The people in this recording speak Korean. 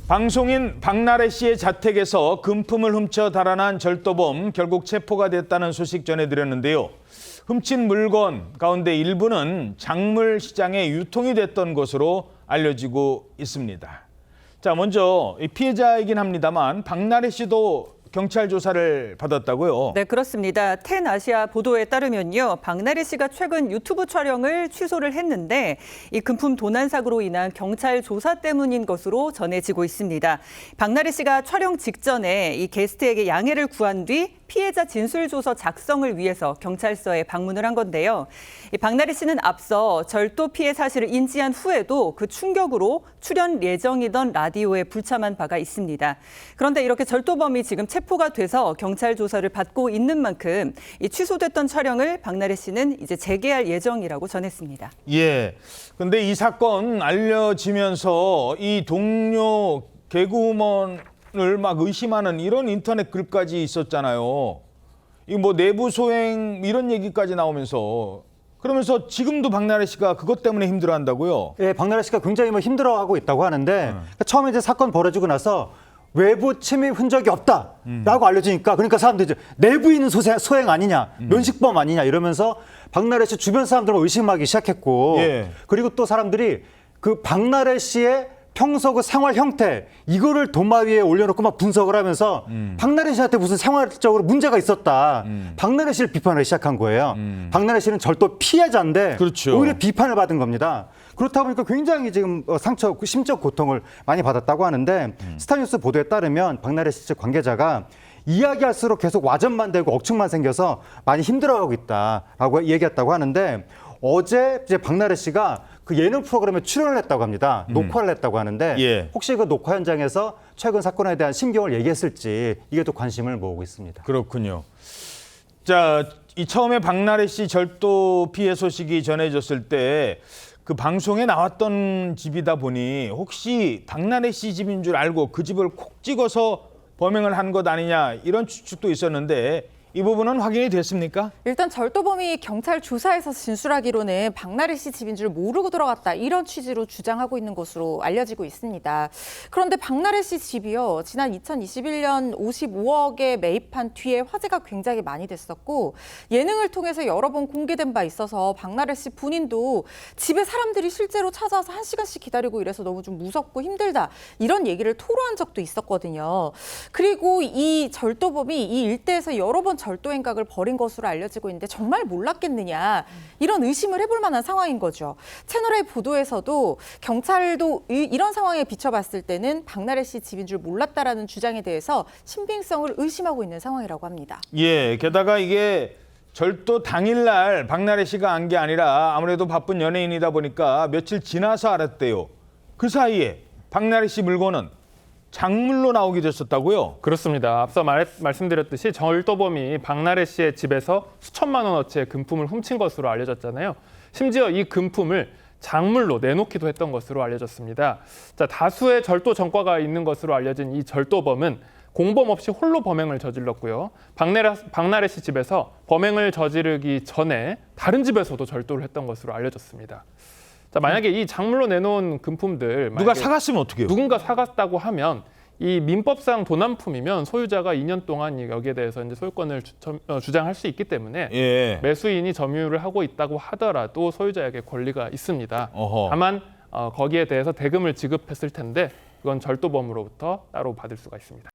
방송인 박나래 씨의 자택에서 금품을 훔쳐 달아난 절도범 결국 체포가 됐다는 소식 전해드렸는데요. 훔친 물건 가운데 일부는 작물 시장에 유통이 됐던 것으로 알려지고 있습니다. 자, 먼저 피해자이긴 합니다만 박나래 씨도 경찰 조사를 받았다고요? 네, 그렇습니다. 텐아시아 보도에 따르면요, 박나래 씨가 최근 유튜브 촬영을 취소를 했는데 이 금품 도난 사고로 인한 경찰 조사 때문인 것으로 전해지고 있습니다. 박나래 씨가 촬영 직전에 이 게스트에게 양해를 구한 뒤 피해자 진술조서 작성을 위해서 경찰서에 방문을 한 건데요. 이 박나래 씨는 앞서 절도 피해 사실을 인지한 후에도 그 충격으로 출연 예정이던 라디오에 불참한 바가 있습니다. 그런데 이렇게 절도범이 지금 체포가 돼서 경찰 조사를 받고 있는 만큼 이 취소됐던 촬영을 박나래 씨는 이제 재개할 예정이라고 전했습니다. 예. 근데 이 사건 알려지면서 이 동료 개그우먼을 막 의심하는 이런 인터넷 글까지 있었잖아요. 이 뭐 내부 소행 이런 얘기까지 나오면서 그러면서 지금도 박나래 씨가 그것 때문에 힘들어한다고요? 예, 박나래 씨가 굉장히 힘들어하고 있다고 하는데 처음에 이제 사건 벌어지고 나서 외부 침입 흔적이 없다라고 알려지니까 그러니까 사람들이 이제 내부인 소행 아니냐, 면식범 아니냐 이러면서 박나래 씨 주변 사람들을 의심하기 시작했고 예. 그리고 또 사람들이 그 박나래 씨의 평소 그 생활 형태 이거를 도마 위에 올려놓고 막 분석을 하면서 박나래 씨한테 무슨 생활적으로 문제가 있었다. 박나래 씨를 비판하기 시작한 거예요. 박나래 씨는 절도 피해자인데 그렇죠. 오히려 비판을 받은 겁니다. 그렇다 보니까 굉장히 지금 상처, 심적 고통을 많이 받았다고 하는데 스타뉴스 보도에 따르면 박나래 씨 측 관계자가 이야기할수록 계속 와전만 되고 억측만 생겨서 많이 힘들어하고 있다라고 얘기했다고 하는데 어제 이제 박나래 씨가 그 예능 프로그램에 출연을 했다고 합니다. 녹화를 했다고 하는데 예. 혹시 그 녹화 현장에서 최근 사건에 대한 심경을 얘기했을지 이게 또 관심을 모으고 있습니다. 그렇군요. 자, 이 처음에 박나래 씨 절도 피해 소식이 전해졌을 때 그 방송에 나왔던 집이다 보니 혹시 박나래 씨 집인 줄 알고 그 집을 콕 찍어서 범행을 한 것 아니냐 이런 추측도 있었는데 이 부분은 확인이 됐습니까? 일단 절도범이 경찰 조사에서 진술하기로는 박나래 씨 집인 줄 모르고 들어갔다 이런 취지로 주장하고 있는 것으로 알려지고 있습니다. 그런데 박나래 씨 집이요. 지난 2021년 55억에 매입한 뒤에 화제가 굉장히 많이 됐었고 예능을 통해서 여러 번 공개된 바 있어서 박나래 씨 본인도 집에 사람들이 실제로 찾아와서 1시간씩 기다리고 이래서 너무 좀 무섭고 힘들다 이런 얘기를 토로한 적도 있었거든요. 그리고 이 절도범이 이 일대에서 여러 번 절도 행각을 벌인 것으로 알려지고 있는데 정말 몰랐겠느냐 이런 의심을 해볼 만한 상황인 거죠. 채널A 보도에서도 경찰도 이런 상황에 비춰봤을 때는 박나래 씨 집인 줄 몰랐다라는 주장에 대해서 신빙성을 의심하고 있는 상황이라고 합니다. 예, 게다가 이게 절도 당일날 박나래 씨가 안 게 아니라 아무래도 바쁜 연예인이다 보니까 며칠 지나서 알았대요. 그 사이에 박나래 씨 물건은 작물로 나오게 됐었다고요? 그렇습니다. 앞서 말씀드렸듯이 절도범이 박나래 씨의 집에서 수천만 원어치의 금품을 훔친 것으로 알려졌잖아요. 심지어 이 금품을 작물로 내놓기도 했던 것으로 알려졌습니다. 자, 다수의 절도 전과가 있는 것으로 알려진 이 절도범은 공범 없이 홀로 범행을 저질렀고요. 박나래 씨 집에서 범행을 저지르기 전에 다른 집에서도 절도를 했던 것으로 알려졌습니다. 자, 만약에 이 작물로 내놓은 금품들 누가 사갔으면 어떡해요? 누군가 사갔다고 하면 이 민법상 도난품이면 소유자가 2년 동안 여기에 대해서 이제 소유권을 주장할 수 있기 때문에 예. 매수인이 점유를 하고 있다고 하더라도 소유자에게 권리가 있습니다. 어허. 다만 거기에 대해서 대금을 지급했을 텐데 그건 절도범으로부터 따로 받을 수가 있습니다.